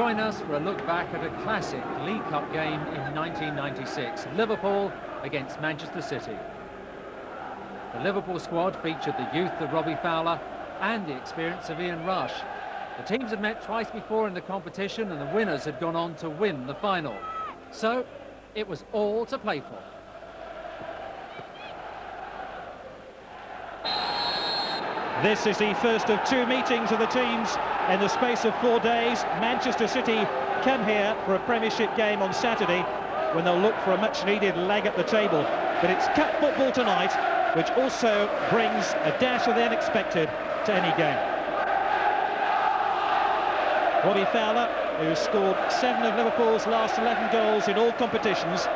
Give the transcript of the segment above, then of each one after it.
Join us for a look back at a classic League Cup game in 1996, Liverpool against Manchester City. The Liverpool squad featured the youth of Robbie Fowler and the experience of Ian Rush. The teams had met twice before in the competition and the winners had gone on to win the final. So, it was all to play for. This is the first of two meetings of the teams in the space of 4 days. Manchester City come here for a Premiership game on Saturday when they'll look for a much-needed leg at the table. But it's cup football tonight, which also brings a dash of the unexpected to any game. Robbie Fowler, who scored 7 of Liverpool's last 11 goals in all competitions.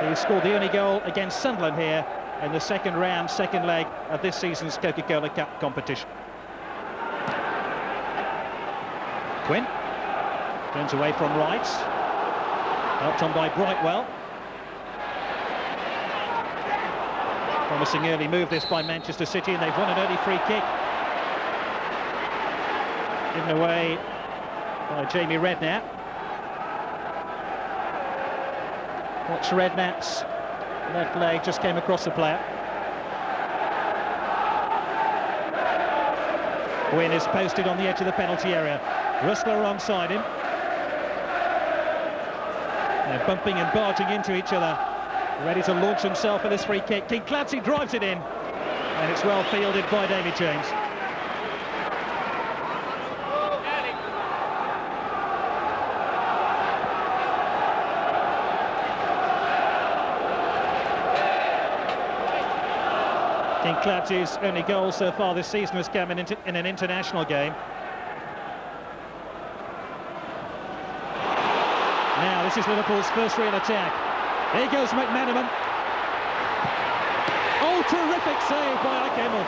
He scored the only goal against Sunderland here in the second round, second leg of this season's Coca-Cola Cup competition. Quinn turns away from right, helped on by Brightwell. Promising early move this by Manchester City, and they've won an early free kick. Given away by Jamie Redknapp. Watch Redknapp's left leg just came across the player. Quinn is posted on the edge of the penalty area. Rustler alongside him. They're bumping and barging into each other, ready to launch himself for this free kick. King Clancy drives it in, and it's well fielded by David James. King Clancy's only goal so far this season has come in an international game. Now this is Liverpool's first real attack. Here goes McManaman. Oh, terrific save by Akemel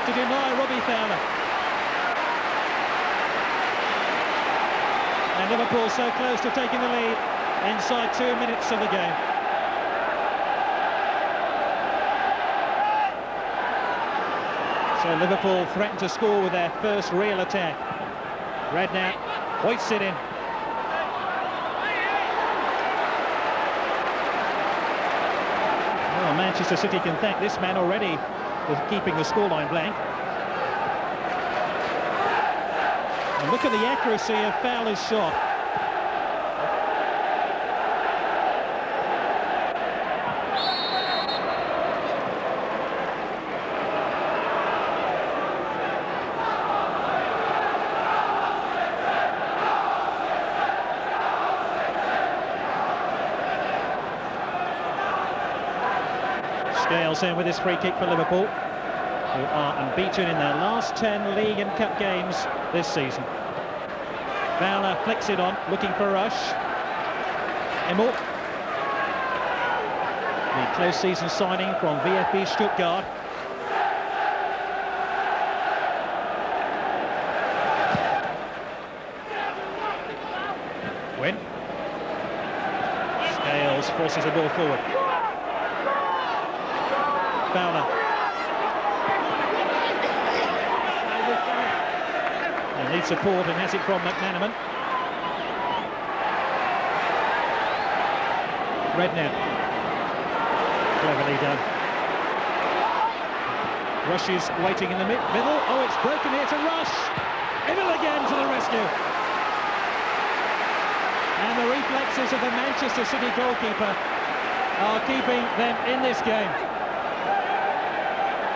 to deny Robbie Fowler. And Liverpool so close to taking the lead inside 2 minutes of the game. So Liverpool threatened to score with their first real attack. Redknapp hoists it in. Well, Manchester City can thank this man already for keeping the scoreline blank. And look at the accuracy of Fowler's shot. Scales in with this free kick for Liverpool, who are unbeaten in their last 10 league and cup games this season. Fowler flicks it on, looking for Rush. Immel, the close season signing from VfB Stuttgart. Win. Scales forces the ball forward. Fowler. And needs support and has it from McManaman. Redknapp. Cleverly done. Rush is waiting in the middle. Oh, it's broken here to Rush. Immel again to the rescue. And the reflexes of the Manchester City goalkeeper are keeping them in this game.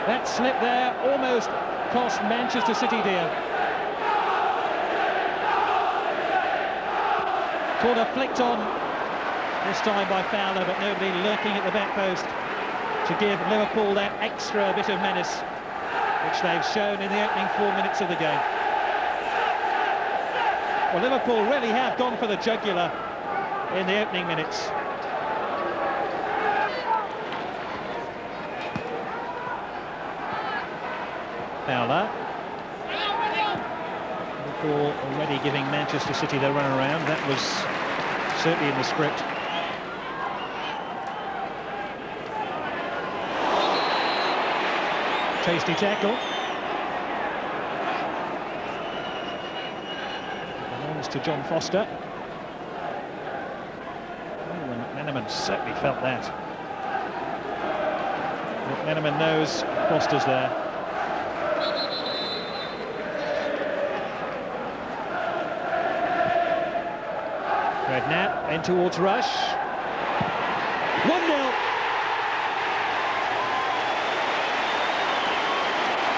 That slip there almost cost Manchester City dear. Corner flicked on, this time by Fowler, but nobody lurking at the back post to give Liverpool that extra bit of menace, which they've shown in the opening 4 minutes of the game. Well, Liverpool really have gone for the jugular in the opening minutes. Fowler. Liverpool already giving Manchester City their run around. That was certainly in the script. Tasty tackle. to John Foster. Oh, and McManaman certainly felt that. McManaman knows Foster's there. Redknapp in towards Rush. 1-0.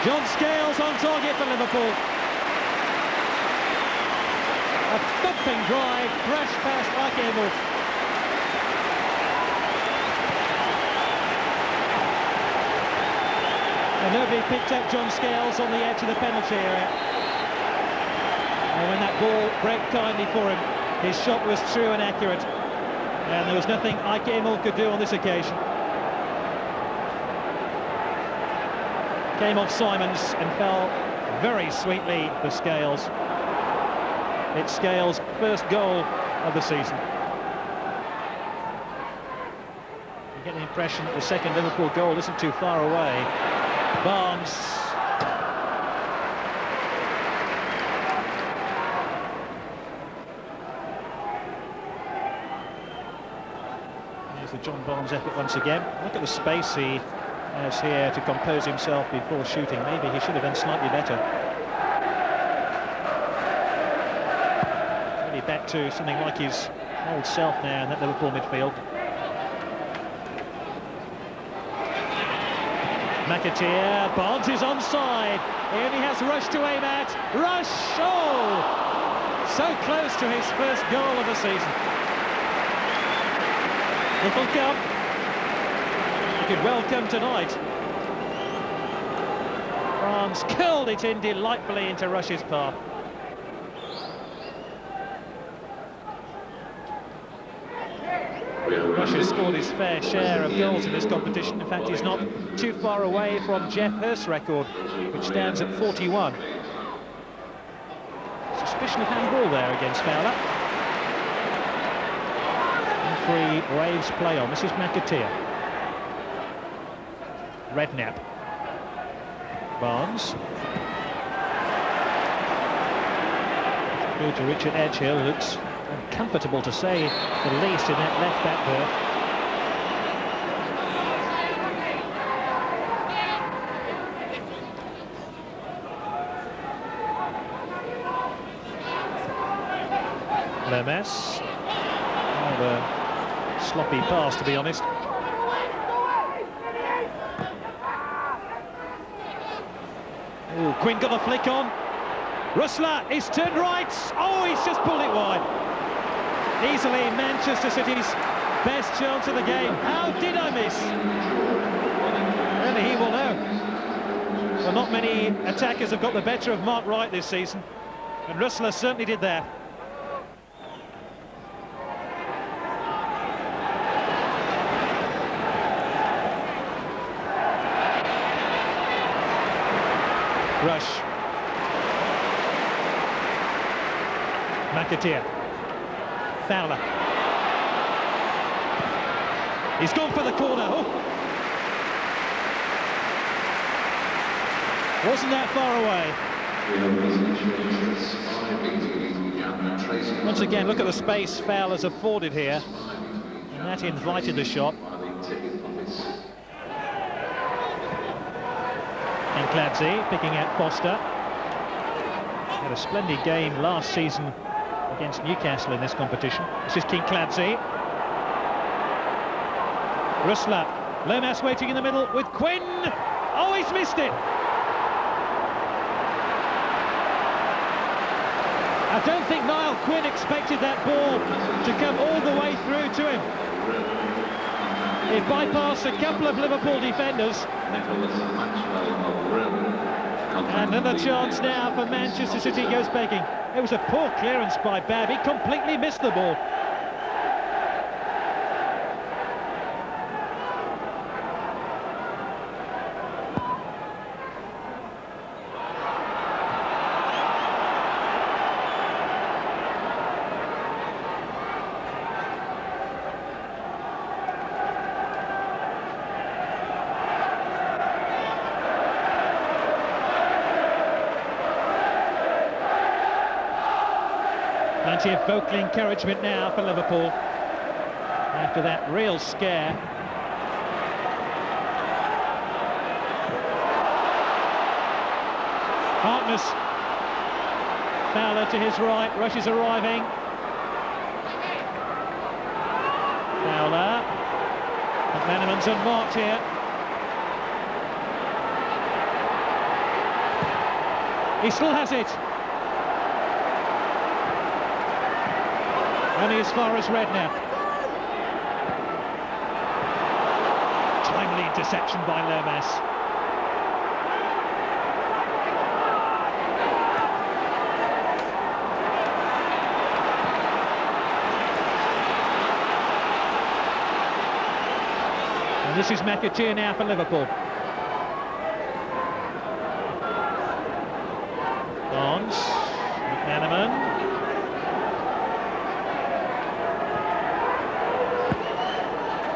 John Scales on target for Liverpool. A thumping drive, crashed past Ikeable. And nobody picked up John Scales on the edge of the penalty area. And when that ball broke kindly for him, his shot was true and accurate. And there was nothing Ikeable could do on this occasion. Came off Simons and fell very sweetly for Scales. It's Scales' first goal of the season. You get the impression that the second Liverpool goal isn't too far away. Barnes. Here's the John Barnes effort once again. Look at the space he has here to compose himself before shooting. Maybe he should have done slightly better. Really back to something like his old self now in that Liverpool midfield. McAteer, Barnes is onside. He only has Rush to aim at. Rush, oh! So close to his first goal of the season. Little cup. He could well come tonight. Barnes curled it in delightfully into Rush's path. Rush has scored his fair share of goals in this competition. In fact, he's not too far away from Jeff Hurst's record, which stands at 41. Suspicion of handball there against Fowler. Referee waves play on. This is McAteer. Redknapp. Barnes. Good to Richard Edgehill, who looks uncomfortable to say the least in that left back berth. Lermas. A sloppy pass, to be honest. Ooh, Quinn got a flick on. Rustler is turned right. Oh, he's just pulled it wide. Easily Manchester City's best chance of the game. How did I miss? Only he will know. Well, not many attackers have got the better of Mark Wright this season, and Rustler certainly did that. Rush. McAteer. Fowler. He's gone for the corner. Oh. Wasn't that far away. Once again, look at the space Fowler's afforded here. And that invited the shot. And Cladzi picking out Foster. Had a splendid game last season against Newcastle in this competition. This is King Cladzi. Rustler. Lermas waiting in the middle with Quinn. Oh, he's missed it. I don't think Niall Quinn expected that ball to come all the way through to him. It bypassed a couple of Liverpool defenders. And another chance now for Manchester City goes begging. It was a poor clearance by Babb. He completely missed the ball. Plenty of vocal encouragement now for Liverpool after that real scare. Harkness. Fowler to his right, Rush is arriving. Fowler. McManaman's unmarked here. He still has it. Only as far as Redknapp. Timely interception by Lomas. And this is McAteer now for Liverpool. Bonds, McManaman.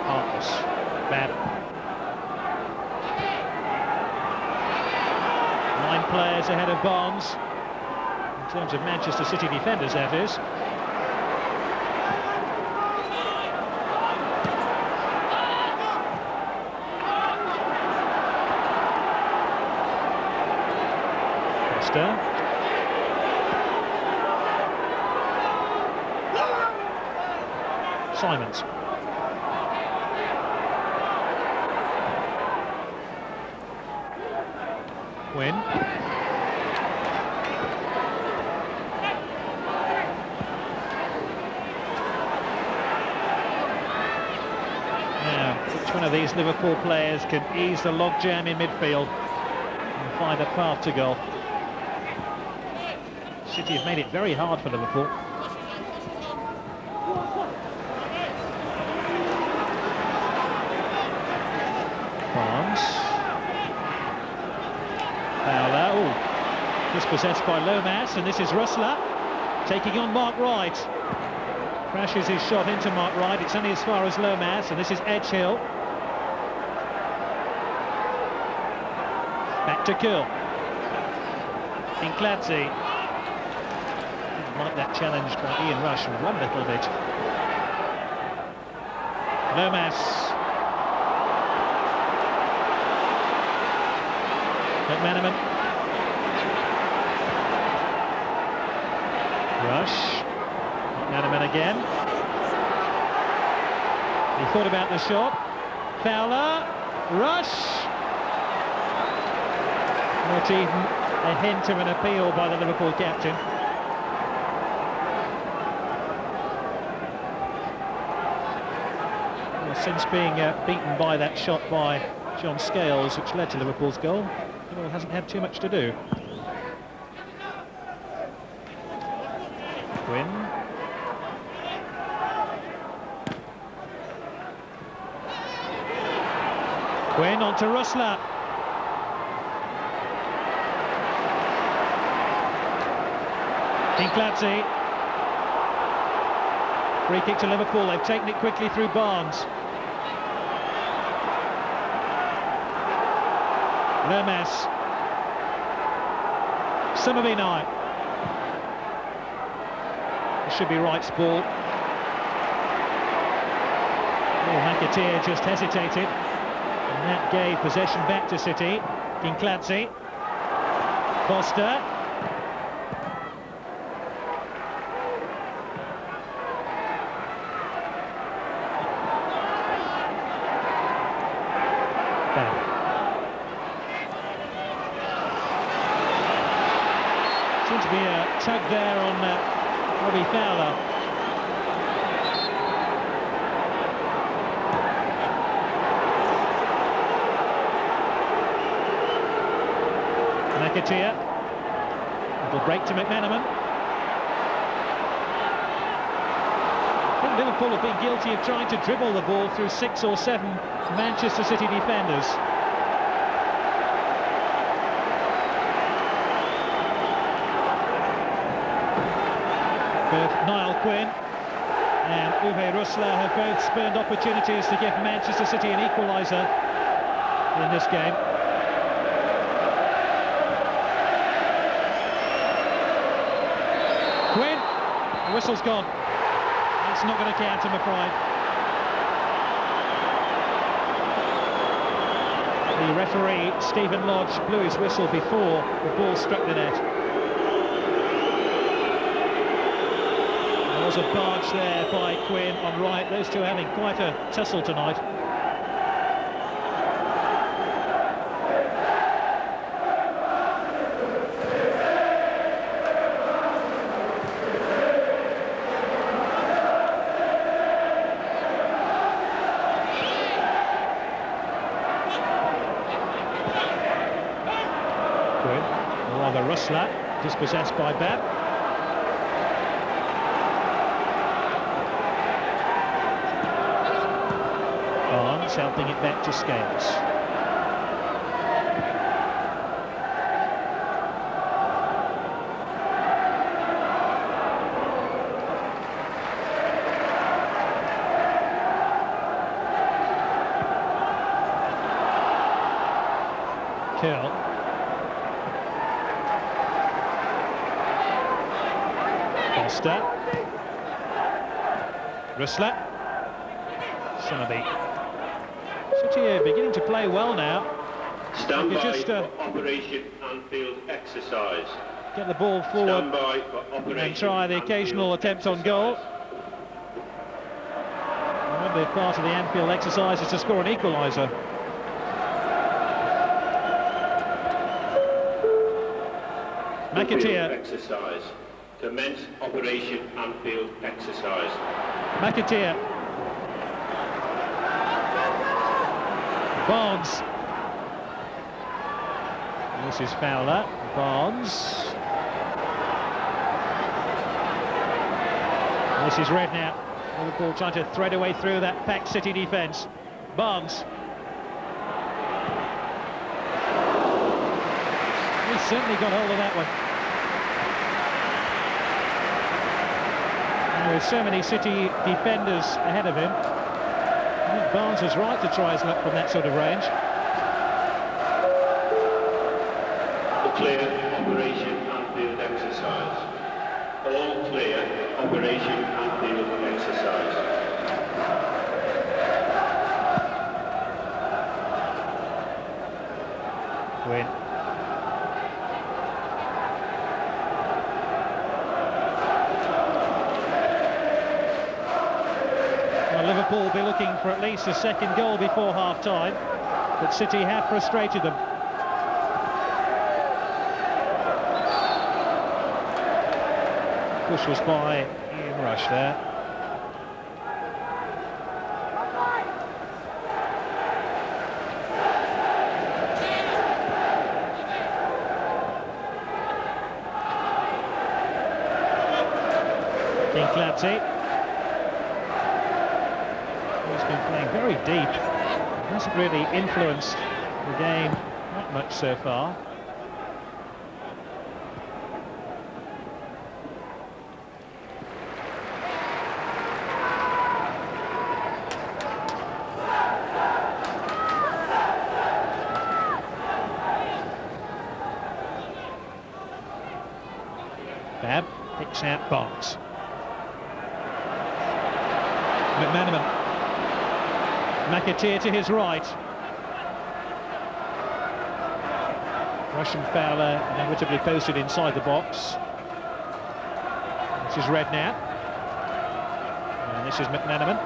Harkness, bad. 9 players ahead of Bonds. In terms of Manchester City defenders, that is. Simons. Quinn. Now, which one of these Liverpool players can ease the logjam in midfield and find a path to goal? City have made it very hard for Liverpool. Barnes. Fowler. Oh, dispossessed by Lomas, and this is Rustler taking on Mark Wright. Crashes his shot into Mark Wright. It's only as far as Lomas, and this is Edgehill. Back to Kuhl. Incladze. Like that challenge by Ian Rush one little bit. Lomas. McManaman. Rush. McManaman again. He thought about the shot. Fowler. Rush. Not even a hint of an appeal by the Liverpool captain. Since being beaten by that shot by John Scales, which led to Liverpool's goal, Liverpool hasn't had too much to do. Quinn. Quinn onto Rustler. Incladze. Free kick to Liverpool. They've taken it quickly through Barnes. Lomas. Summerby. It should be Wright's ball. Oh, McAteer just hesitated. And that gave possession back to City. Incladze. Foster. Seems to be a tug there on Robbie Fowler. McAteer. Little break to McManaman. I think Liverpool have been guilty of trying to dribble the ball through 6 or 7 Manchester City defenders. Both Niall Quinn and Uwe Rustler have both spurned opportunities to give Manchester City an equaliser in this game. Quinn, whistle's gone. It's not going to count, I'm afraid. The referee, Stephen Lodge, blew his whistle before the ball struck the net. There was a barge there by Quinn on right. Those two having quite a tussle tonight. Rather Rustler, dispossessed by Bab. Barnes helping it back to Scales. Curl. Foster. Rustler. Somerby. City are beginning to play well now. Stand by for Operation Anfield exercise. Get the ball forward. Stand by for Operation And try the occasional attempt on goal. Remember, part of the Anfield exercise is to score an equaliser. McAteer. Exercise. Commence Operation Anfield exercise. McAteer. Barnes. This is Fowler. Barnes. This is Redknapp. Liverpool trying to thread away through that packed City defence. Barnes. He's certainly got hold of that one. With so many City defenders ahead of him, I think Barnes was right to try his luck from that sort of range. Clear Operation Anfield exercise. All clear Operation Anfield exercise. Win. Liverpool will be looking for at least a second goal before half-time, but City have frustrated them. Push was by Ian Rush there. King Clancy. He's been playing very deep. Hasn't really influenced the game that much so far. Bab picks out Barnes. McManaman. McAteer to his right. Russian Fowler inevitably posted inside the box. This is Redknapp. And this is McManaman.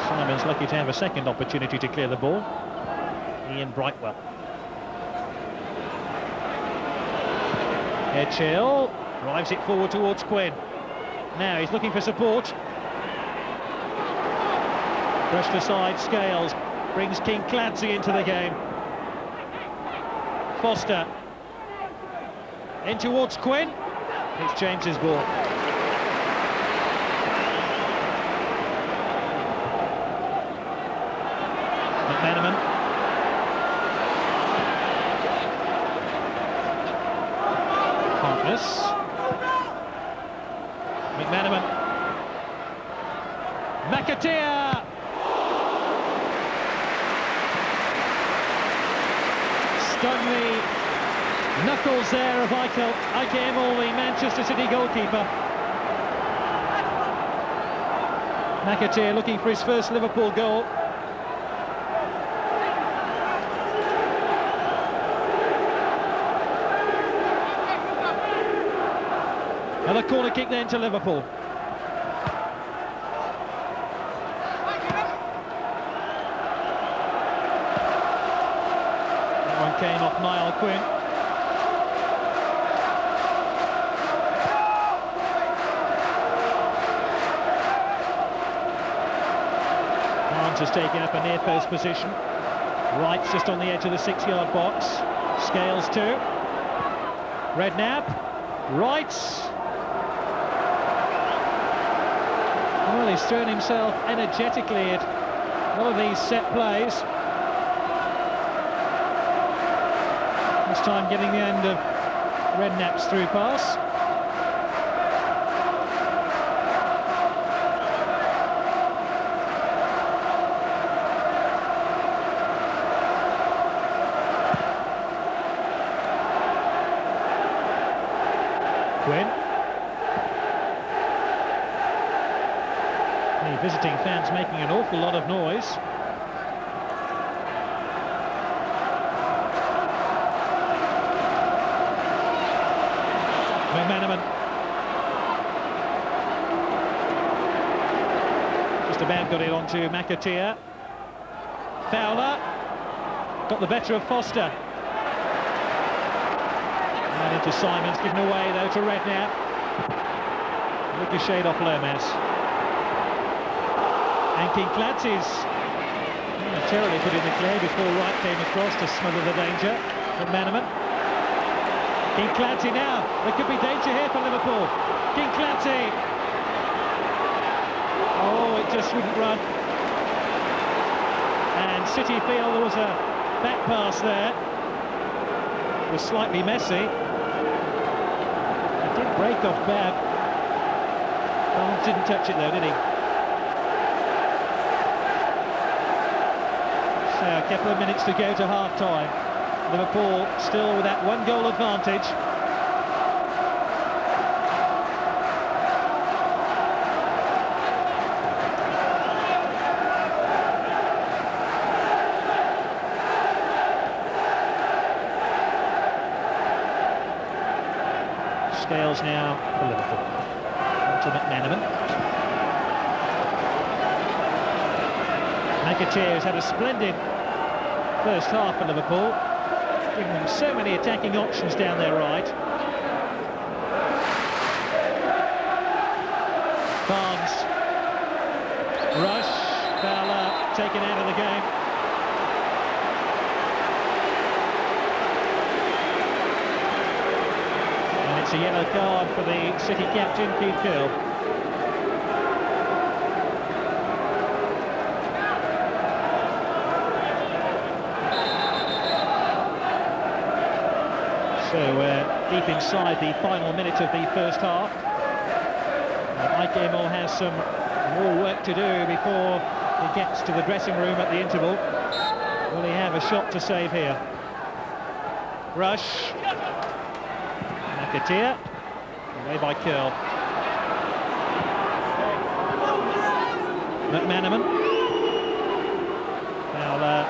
Simon's lucky to have a second opportunity to clear the ball. Ian Brightwell. Edgehill drives it forward towards Quinn. Now he's looking for support. Brushed aside, Scales brings King Clancy into the game. Foster in towards Quinn. It's James's ball. McManaman. Harkness. McManaman. McAteer. Stung the Knuckles there of Ike Emil, the Manchester City goalkeeper. McAteer looking for his first Liverpool goal. Another corner kick then to Liverpool. That one came off Niall Quinn. Barnes has taken up a near post position. Wright's just on the edge of the 6-yard box. Scales too. Redknapp. Wright. Well, he's thrown himself energetically at one of these set plays. This time getting the end of Redknapp's through pass. Quinn. The visiting fans making an awful lot of noise. McManaman. Just about got it onto McAteer. Fowler. Got the better of Foster. And into Simons, given away though to Redknapp. Ricocheted off Lomas. And Kinkladze's momentarily put in the clear before Wright came across to smother the danger. McManaman. Kinkladze now. There could be danger here for Liverpool. Kinkladze. Oh, it just wouldn't run. And City feel there was a back pass there. It was slightly messy. It did break off bad. Barnes didn't touch it though, did he? So a couple of minutes to go to half-time. Liverpool still with that one-goal advantage. Scales now for Liverpool. On to McManaman. McAteer has had a splendid first half for Liverpool, giving them so many attacking options down their right. Barnes. Rush. Fowler taken out of the game. And it's a yellow card for the City captain, Keith Curle. So we're deep inside the final minute of the first half. Ike Emil has some more work to do before he gets to the dressing room at the interval. Will he have a shot to save here? Rush. McAteer. Away by Curle. McManaman. Fowler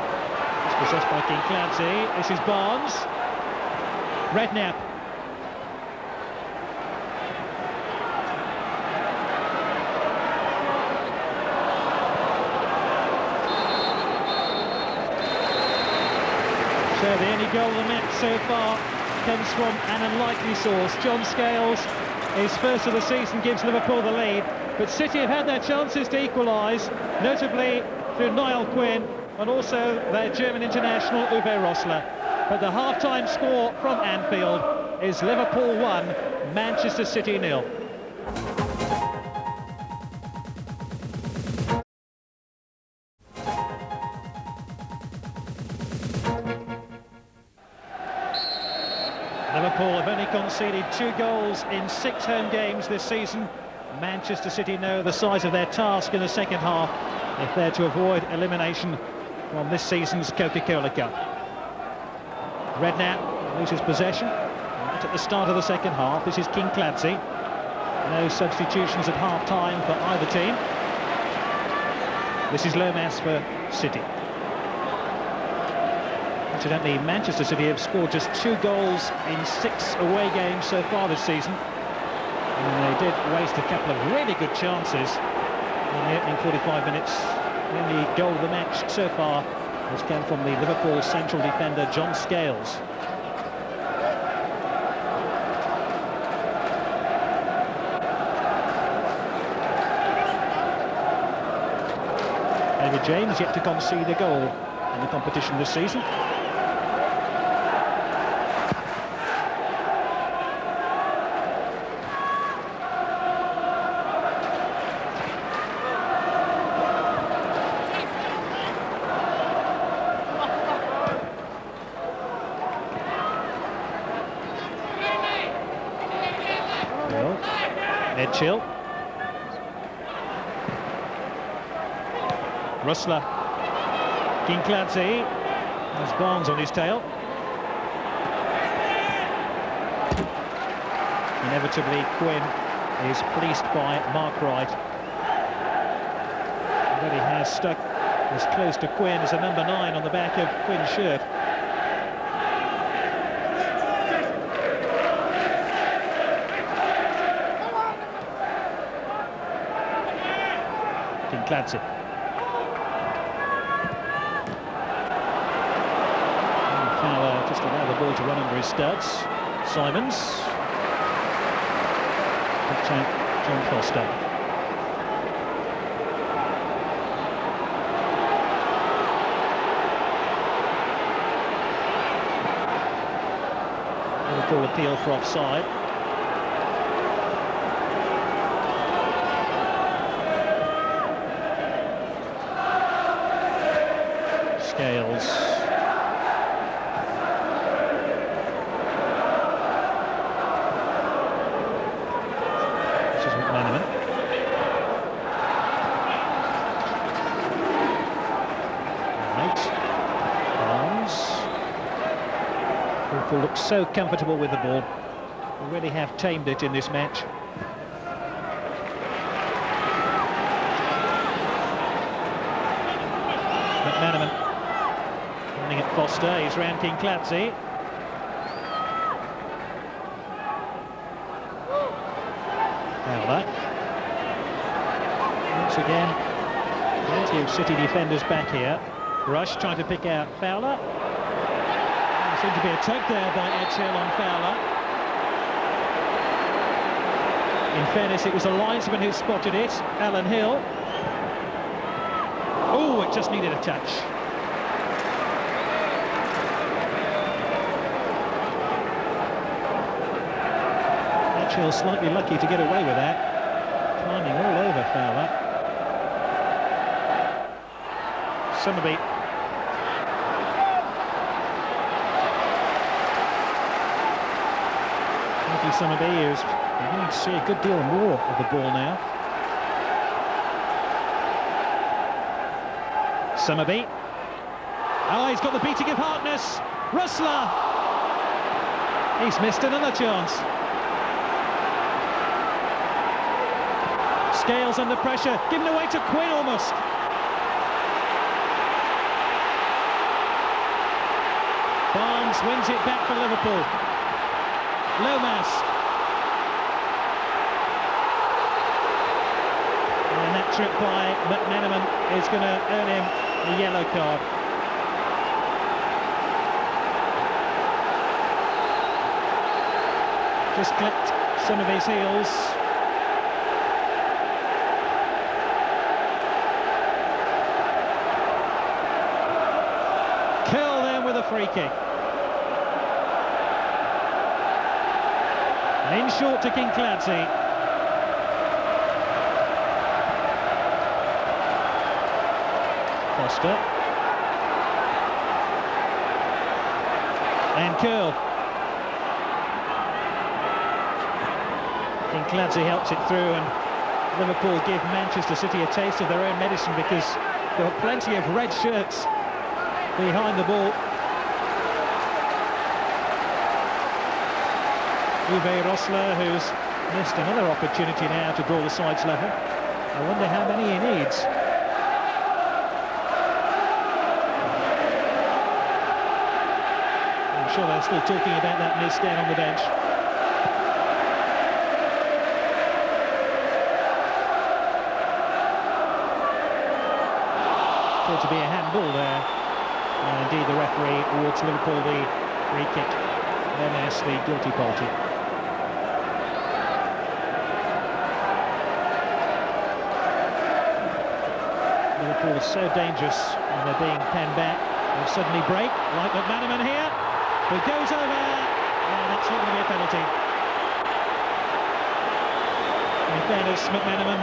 is possessed by Kinkladze. This is Barnes. Redknapp. So the only goal of the match so far comes from an unlikely source. John Scales, his first of the season, gives Liverpool the lead, but City have had their chances to equalise, notably through Niall Quinn and also their German international Uwe Rosler. But the half-time score from Anfield is Liverpool 1, Manchester City 0. Liverpool have only conceded 2 goals in 6 home games this season. Manchester City know the size of their task in the second half if they're to avoid elimination from this season's Coca-Cola Cup. Redknapp loses possession. out at the start of the second half. This is Kincladze. No substitutions at half-time for either team. This is Lomas for City. Incidentally, Manchester City have scored just 2 goals in 6 away games so far this season. And they did waste a couple of really good chances in the opening 45 minutes. The only goal of the match so far has come from the Liverpool central defender John Scales. David James yet to concede a goal in the competition this season. Chill. Rustler. Kincladze has Barnes on his tail. Inevitably, Quinn is fleeced by Mark Wright. But he has stuck as close to Quinn as a number 9 on the back of Quinn's shirt. Kincladze. Fowler just allowed the ball to run under his studs. Simons. Picked out John Foster. Liverpool appeal for offside. Scales. This is McManaman. Right. Barnes. Liverpool looks so comfortable with the ball. They really have tamed it in this match. McManaman. At Foster, he's round Kincladze. Fowler. Once again, plenty of City defenders back here. Rush trying to pick out Fowler. There seemed to be a tug there by Edgehill on Fowler. In fairness, it was a linesman who spotted it, Alan Hill. Oh, it just needed a touch. Edgehill slightly lucky to get away with that. Climbing all over Fowler. Summerby. Frankie Summerby is beginning to see a good deal more of the ball now. Summerby. Oh, he's got the beating of Harkness. Rustler. He's missed another chance. Scales under pressure, given away to Quinn almost. Barnes wins it back for Liverpool. Lomas. And that trip by McManaman is going to earn him a yellow card. Just clipped some of his heels. Kill them with a free kick. And in short to Kincladze. Foster. And Curl. Kincladze helps it through, and Liverpool give Manchester City a taste of their own medicine, because there were plenty of red shirts behind the ball. Uwe Rosler, who's missed another opportunity now to draw the sides level. I wonder how many he needs. I'm sure they're still talking about that miss down on the bench. Thought to be a handball there. And indeed the referee awards Liverpool the free kick. MS the guilty penalty. Liverpool is so dangerous when they're being penned back. They'll suddenly break, like McManaman here. It goes over, and that's not going to be a penalty. In fairness, McManaman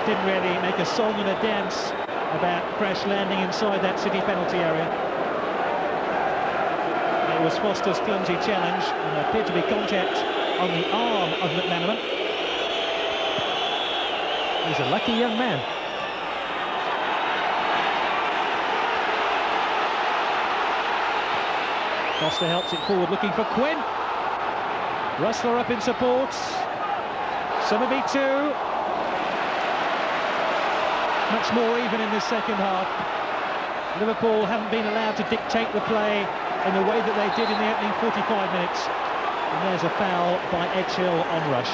didn't really make a song and a dance about crash landing inside that City penalty area. It was Foster's clumsy challenge, and there appeared to be contact on the arm of McManaman. He's a lucky young man. Foster helps it forward, looking for Quinn. Rustler up in support. Somerby too. Much more even in this second half. Liverpool haven't been allowed to dictate the play in the way that they did in the opening 45 minutes. And there's a foul by Edgehill on Rush.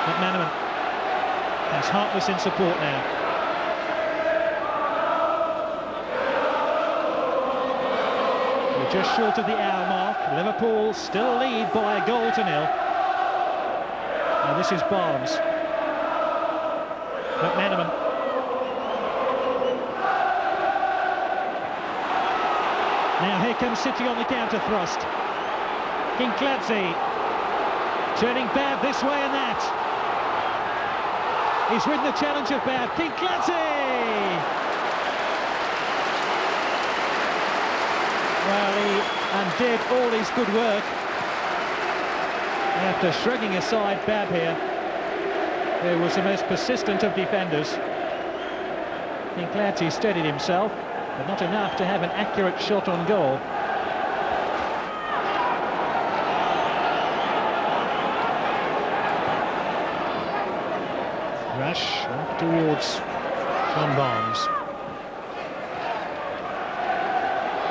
McManaman has Harkness in support now. We're just short of the hour mark. Liverpool still lead by a goal to nil. And this is Barnes. McManaman. Now here comes City on the counter thrust. Kinkladze turning Babb this way and that. He's ridden the challenge of Babb. Kinkladze! Well, he undid all his good work. After shrugging aside Babb here, who was the most persistent of defenders. Kinkladze steadied himself, but not enough to have an accurate shot on goal. Rush off towards John Barnes.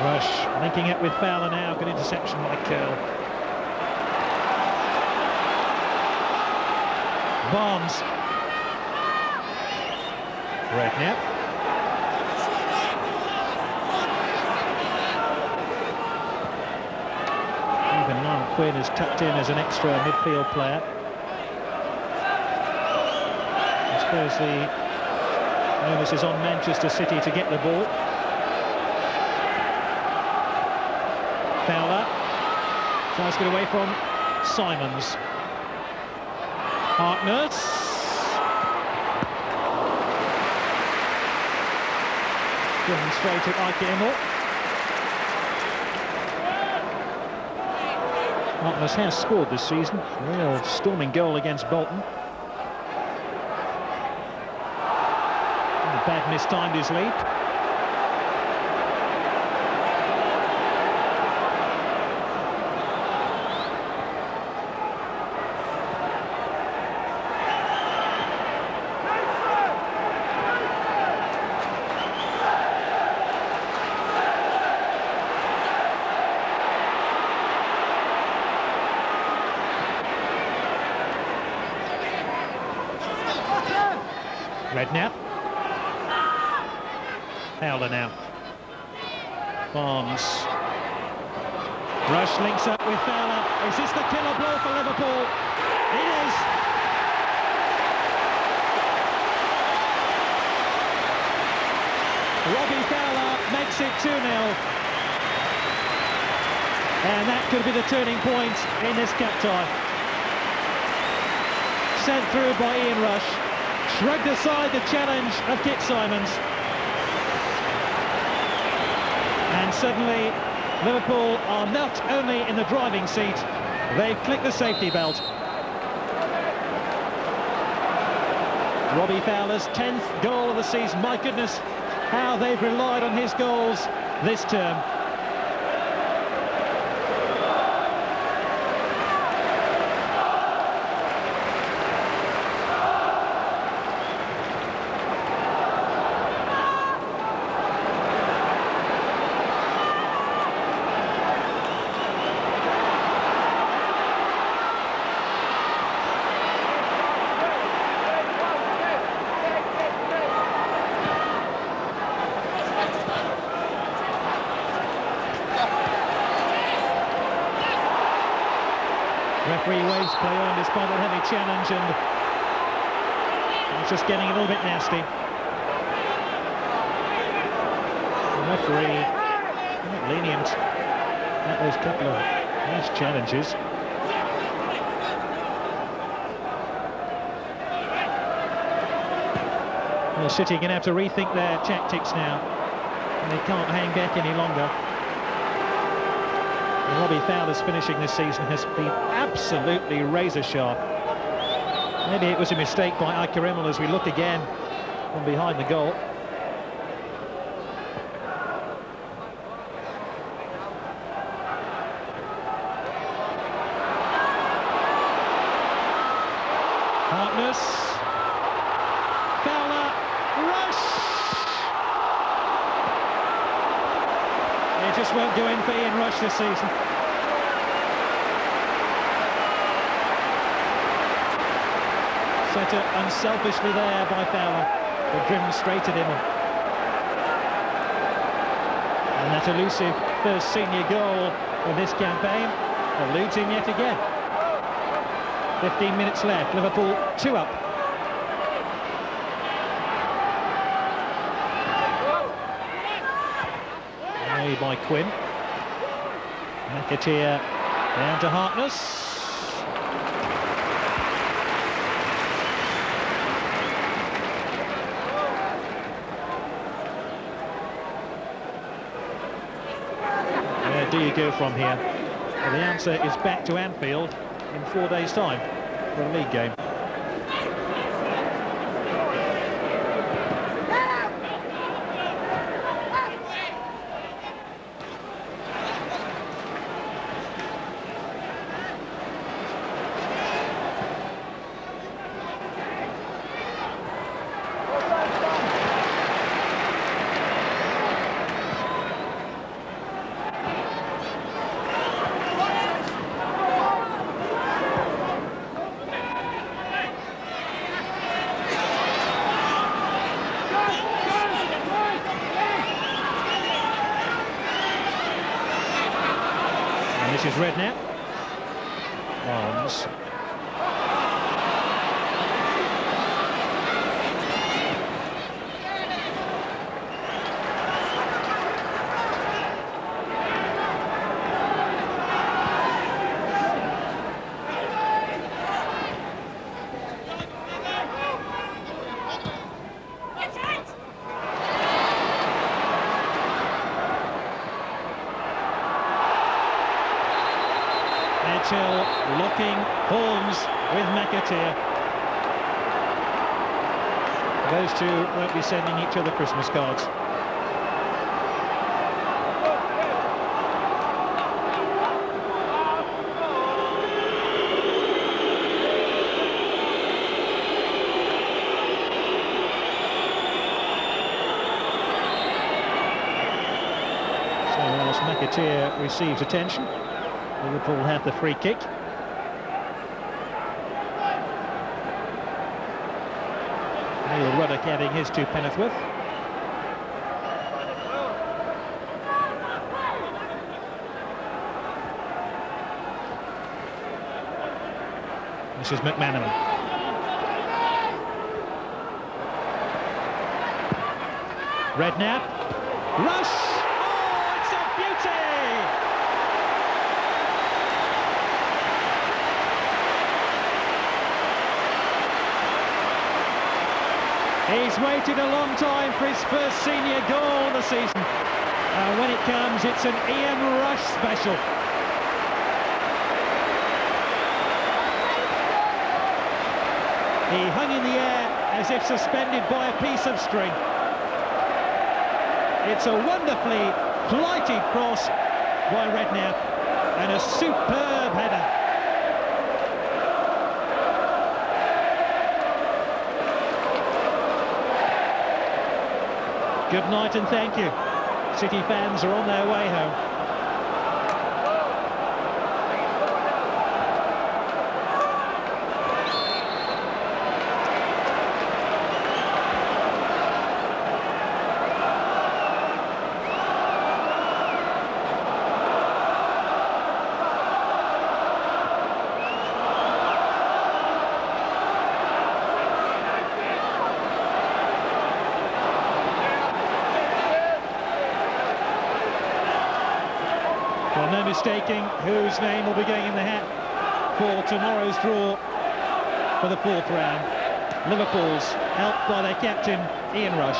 Rush linking up with Fowler now. Good interception by Curl. Barnes. Redknapp. Even now Quinn is tucked in as an extra midfield player. I suppose the onus is on Manchester City to get the ball. Fowler tries to get away from Simons. Harkness. Given straight at Ike Emil. Harkness has scored this season. Real storming goal against Bolton. Babb mistimed his leap. Redknapp. Fowler now. Barnes. Rush links up with Fowler. Is this the killer blow for Liverpool? It is. Robbie Fowler makes it 2-0. And that could be the turning point in this cup tie. Sent through by Ian Rush. Shrugged aside the challenge of Kit Simons. And suddenly, Liverpool are not only in the driving seat, they've clicked the safety belt. Robbie Fowler's 10th goal of the season. My goodness, how they've relied on his goals this term. Referee waves play on despite a heavy challenge, and it's just getting a little bit nasty. The referee not lenient at those couple of nice challenges. Well, City are going to have to rethink their tactics now, and they can't hang back any longer. And Robbie Fowler's finishing this season has been absolutely razor sharp. Maybe it was a mistake by Ike Rimmel as we look again from behind the goal. Harkness. Fowler. Rush! It just won't do in for Ian Rush this season. Set up unselfishly there by Fowler, but driven straight at him. And that elusive first senior goal of this campaign eludes him yet again. 15 minutes left, Liverpool 2 up. Made by Quinn. McAteer down to Harkness. Where do you go from here? Well, the answer is back to Anfield in 4 days' time for a league game. This is Redknapp. Barnes. Mitchell locking horns with McAteer. Those two won't be sending each other Christmas cards. So as McAteer receives attention, Liverpool have the free kick. Neil Ruddock adding his to Pennyworth. This is McManaman. Redknapp. Rush! Oh, it's a beauty! He's waited a long time for his first senior goal of the season. And when it comes, it's an Ian Rush special. He hung in the air as if suspended by a piece of string. It's a wonderfully flighted cross by Redknapp and a superb header. Good night and thank you. City fans are on their way home. mistaking whose name will be going in the hat for tomorrow's draw for the 4th round. Liverpool's, helped by their captain, Ian Rush.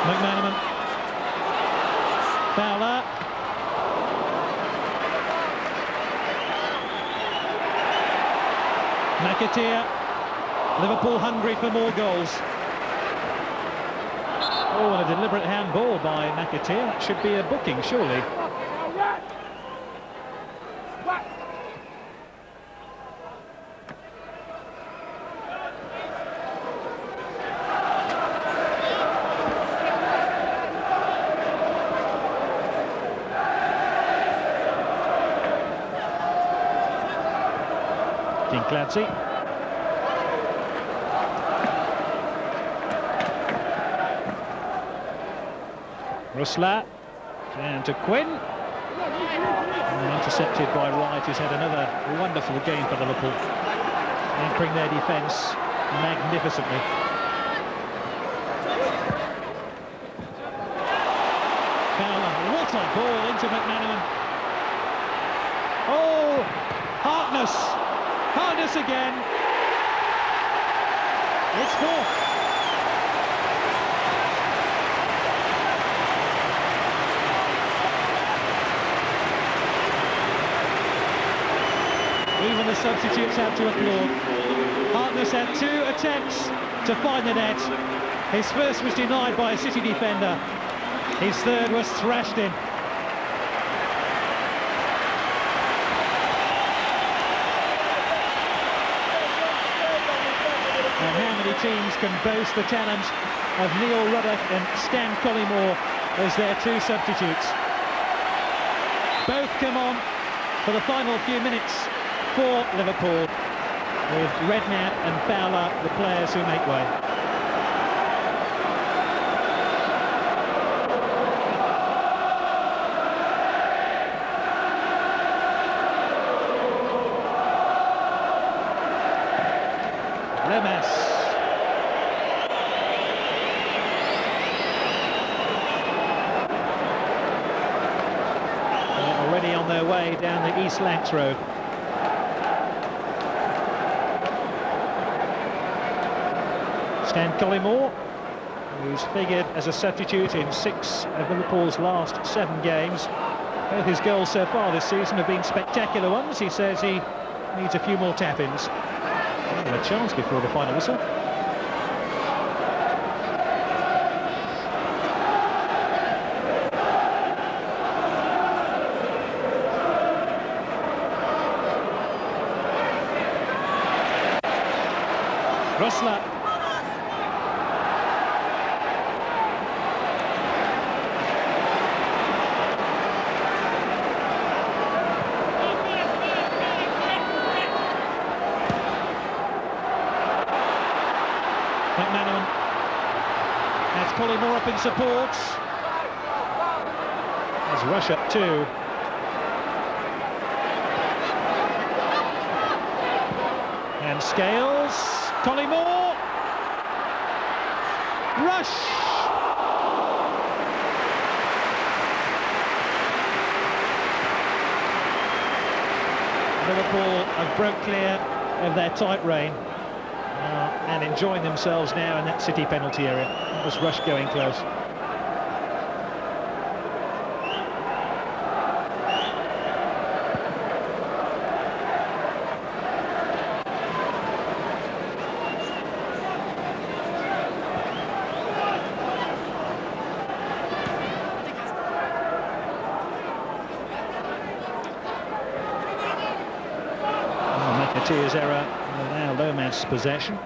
McManaman, Fowler, McAteer, Liverpool hungry for more goals. Oh, and a deliberate handball by McAteer. That should be a booking, surely. Clancy. Rusla down to Quinn. And intercepted by Wright, who's had another wonderful game for Liverpool, anchoring their defence magnificently. Fowler, what a ball into McManaman. Oh, Harkness again. It's 4th. Even the substitutes have to applaud. Harkness had 2 attempts to find the net. His first was denied by a City defender. His third was thrashed in. And how many teams can boast the talent of Neil Ruddock and Stan Collymore as their 2 substitutes? Both come on for the final few minutes for Liverpool, with Redknapp and Fowler the players who make way. Lemas. They're already on their way down the East Lancs Road. Stan Collymore, who's figured as a substitute in 6 of Liverpool's last 7 games. Both his goals so far this season have been spectacular ones. He says he needs a few more tap-ins. A chance before the final whistle. Rosler. McManaman has Collymore up in support. There's Rush up 2. And Scales, Collymore, Rush. Liverpool have broke clear of their tight rein. And enjoying themselves now in that City penalty area. That was Rush going close. McAteer's error, now Lomas possession.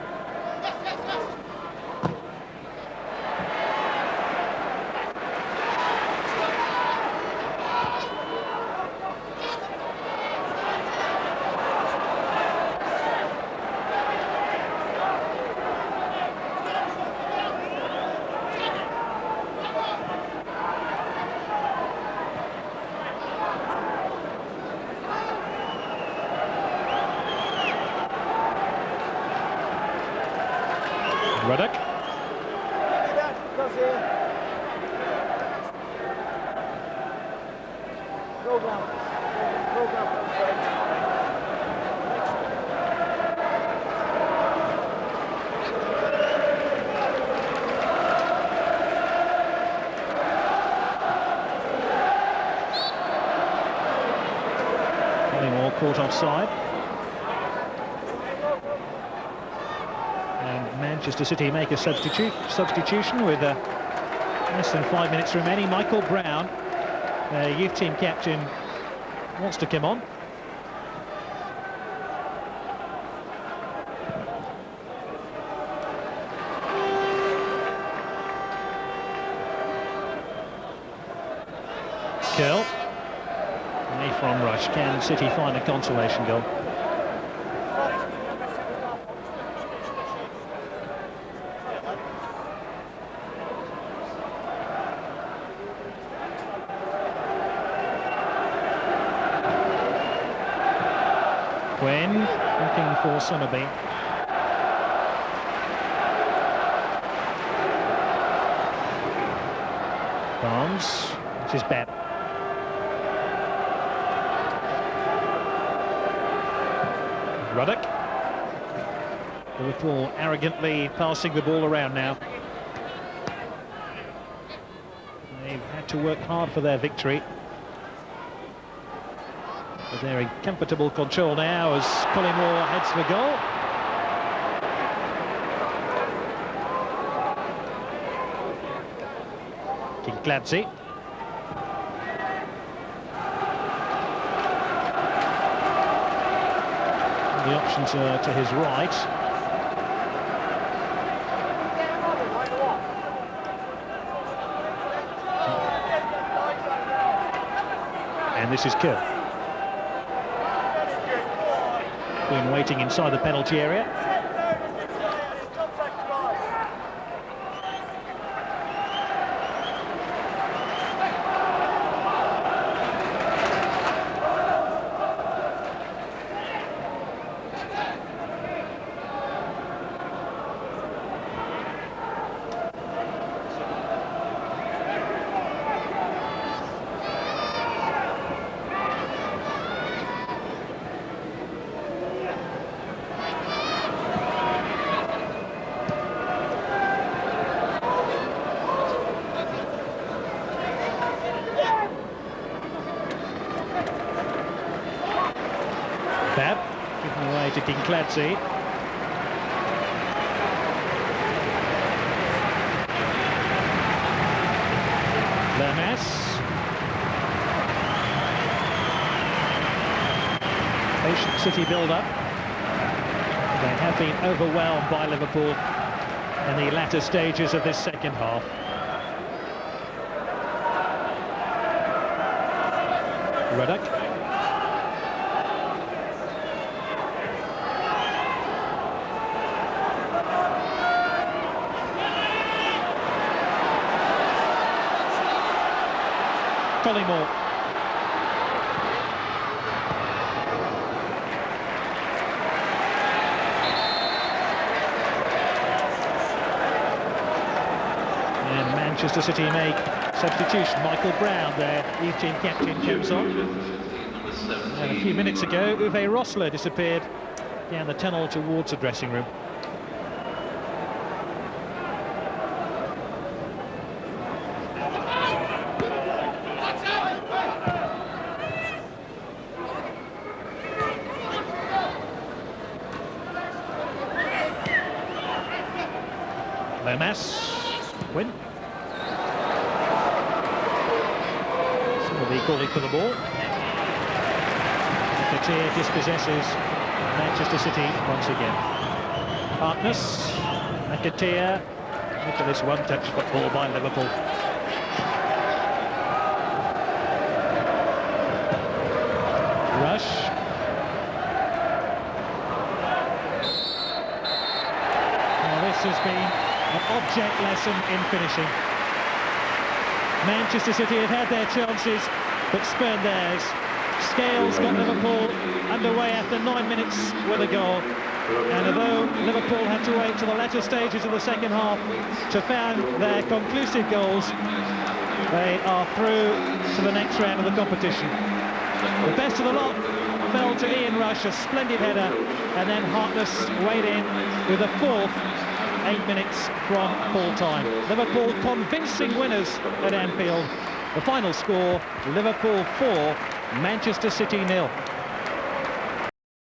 Ruddock. Caught offside. And Manchester City make a substitution with less than 5 minutes remaining. Michael Brown, their youth team captain, wants to come on. Curl. From Rush. Can City find a consolation goal? Quinn looking for Summerby. Barnes, this is Bebb. Ruddock. Liverpool arrogantly passing the ball around now. They've had to work hard for their victory. But they're in comfortable control now as Collymore heads for goal. Kincladze. The options are to his right. And this is Kerr. Been waiting inside the penalty area. Bebb, giving away to Kincladze. Lermas. Patient City build-up. They have been overwhelmed by Liverpool in the latter stages of this second half. Ruddock. Collymore. And Manchester City make substitution. Michael Brown, their youth team captain, comes on. And a few minutes ago, Uwe Rosler disappeared down the tunnel towards the dressing room. Lermas, Quinn. So will be calling for the ball. Katir dispossesses Manchester City once again. Harkness, McAteer. Look at this one-touch football by Liverpool. Rush. Now this has been an object lesson in finishing. Manchester City have had their chances, but spurned theirs. Scales got Liverpool underway after 9 minutes with a goal. And although Liverpool had to wait to the latter stages of the second half to find their conclusive goals, they are through to the next round of the competition. The best of the lot fell to Ian Rush, a splendid header, and then Harkness weighed in with a fourth 8 minutes from full-time. Liverpool convincing winners at Anfield. The final score, Liverpool 4, Manchester City 0.